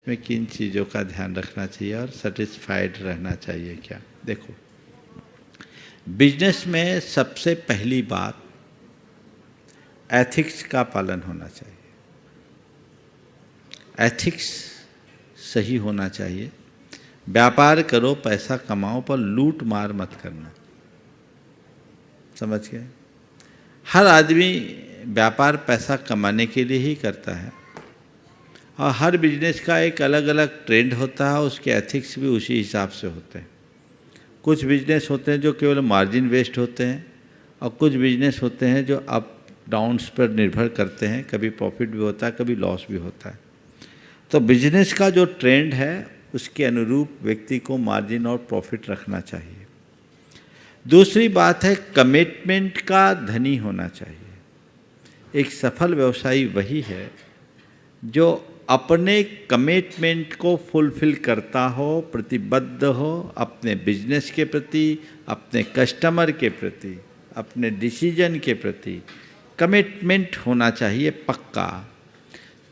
में किन चीज़ों का ध्यान रखना चाहिए और सेटिस्फाइड रहना चाहिए क्या? देखो, बिजनेस में सबसे पहली बात एथिक्स का पालन होना चाहिए। एथिक्स सही होना चाहिए। व्यापार करो, पैसा कमाओ, पर लूट मार मत करना। समझ गए? हर आदमी व्यापार पैसा कमाने के लिए ही करता है और हर बिजनेस का एक अलग अलग ट्रेंड होता है, उसके एथिक्स भी उसी हिसाब से होते हैं। कुछ बिजनेस होते हैं जो केवल मार्जिन बेस्ड होते हैं और कुछ बिजनेस होते हैं जो अप डाउन्स पर निर्भर करते हैं, कभी प्रॉफिट भी होता है, कभी लॉस भी होता है। तो बिजनेस का जो ट्रेंड है उसके अनुरूप व्यक्ति को मार्जिन और प्रॉफिट रखना चाहिए। दूसरी बात है कमिटमेंट का धनी होना चाहिए। एक सफल व्यवसायी वही है जो अपने कमिटमेंट को फुलफिल करता हो, प्रतिबद्ध हो अपने बिजनेस के प्रति, अपने कस्टमर के प्रति, अपने डिसीजन के प्रति। कमिटमेंट होना चाहिए पक्का।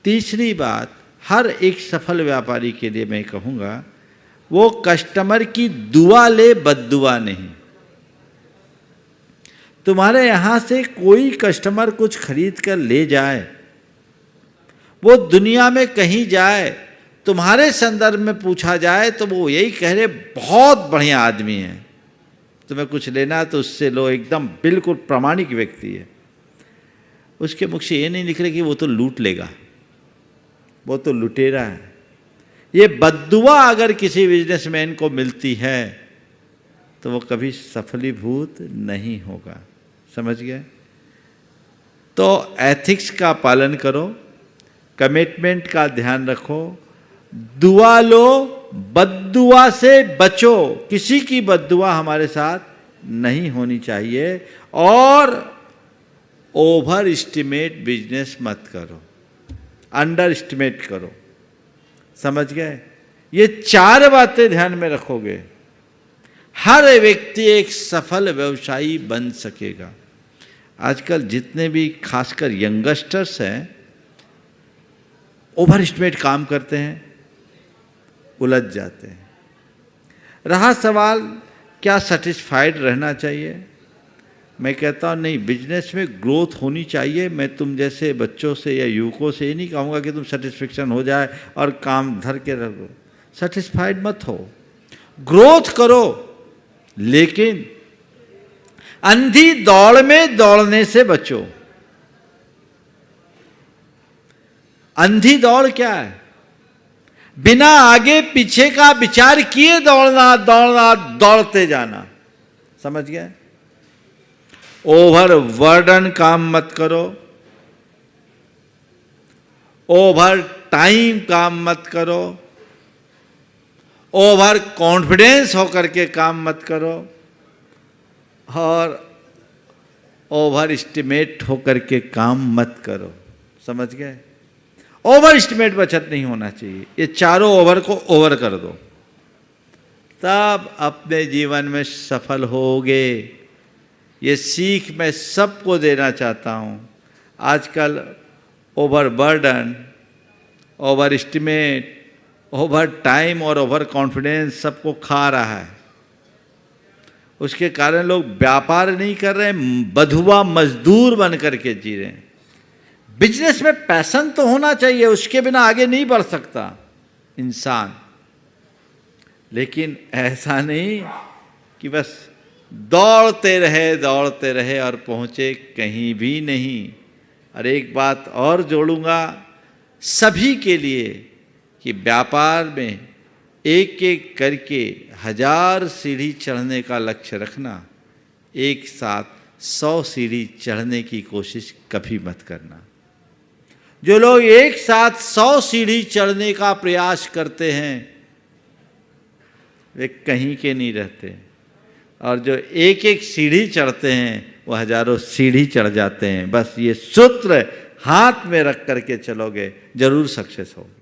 तीसरी बात, हर एक सफल व्यापारी के लिए मैं कहूँगा वो कस्टमर की दुआ ले, बद्दुआ नहीं। तुम्हारे यहाँ से कोई कस्टमर कुछ खरीद कर ले जाए, वो दुनिया में कहीं जाए, तुम्हारे संदर्भ में पूछा जाए तो वो यही कह रहे बहुत बढ़िया आदमी है, तुम्हें कुछ लेना है तो उससे लो, एकदम बिल्कुल प्रामाणिक व्यक्ति है। उसके मुख से ये नहीं निकले कि वो तो लूट लेगा, वो तो लुटेरा है। ये बद्दुआ अगर किसी बिजनेसमैन को मिलती है तो वो कभी सफलीभूत नहीं होगा। समझ गए? तो एथिक्स का पालन करो, कमिटमेंट का ध्यान रखो, दुआ लो, बद्दुआ से बचो। किसी की बद्दुआ हमारे साथ नहीं होनी चाहिए और ओवर एस्टिमेट बिजनेस मत करो, अंडर एस्टिमेट करो। समझ गए? ये चार बातें ध्यान में रखोगे, हर व्यक्ति एक सफल व्यवसायी बन सकेगा। आजकल जितने भी खासकर यंगस्टर्स हैं ओवर एस्टिमेट काम करते हैं, उलझ जाते हैं। रहा सवाल क्या सेटिस्फाइड रहना चाहिए, मैं कहता हूँ नहीं, बिजनेस में ग्रोथ होनी चाहिए। मैं तुम जैसे बच्चों से या युवकों से ये नहीं कहूँगा कि तुम सेटिस्फेक्शन हो जाए और काम धर के रखो। सेटिस्फाइड मत हो, ग्रोथ करो, लेकिन अंधी दौड़ में दौड़ने से बचो। अंधी दौड़ क्या है? बिना आगे पीछे का विचार किए दौड़ना, दौड़ना, दौड़ते जाना। समझ गए? ओवर बर्डन काम मत करो, ओवर टाइम काम मत करो, ओवर कॉन्फिडेंस होकर के काम मत करो और ओवर एस्टिमेट होकर के काम मत करो। समझ गए? ओवर एस्टिमेट बचत नहीं होना चाहिए। ये चारों ओवर को ओवर कर दो, तब अपने जीवन में सफल होगे। ये सीख मैं सबको देना चाहता हूँ। आजकल over burden, over estimate, over time और ओवर कॉन्फिडेंस सबको खा रहा है। उसके कारण लोग व्यापार नहीं कर रहे हैं, बधुआ मजदूर बन करके जी रहे हैं। बिजनेस में पैशन तो होना चाहिए, उसके बिना आगे नहीं बढ़ सकता इंसान। लेकिन ऐसा नहीं कि बस दौड़ते रहे और पहुंचे कहीं भी नहीं। और एक बात और जोड़ूंगा सभी के लिए कि व्यापार में एक एक करके 1000 सीढ़ी चढ़ने का लक्ष्य रखना, एक साथ 100 सीढ़ी चढ़ने की कोशिश कभी मत करना। जो लोग एक साथ 100 सीढ़ी चढ़ने का प्रयास करते हैं वे कहीं के नहीं रहते, और जो एक एक सीढ़ी चढ़ते हैं वो हजारों सीढ़ी चढ़ जाते हैं। बस ये सूत्र हाथ में रख करके चलोगे, जरूर सक्सेस होगे।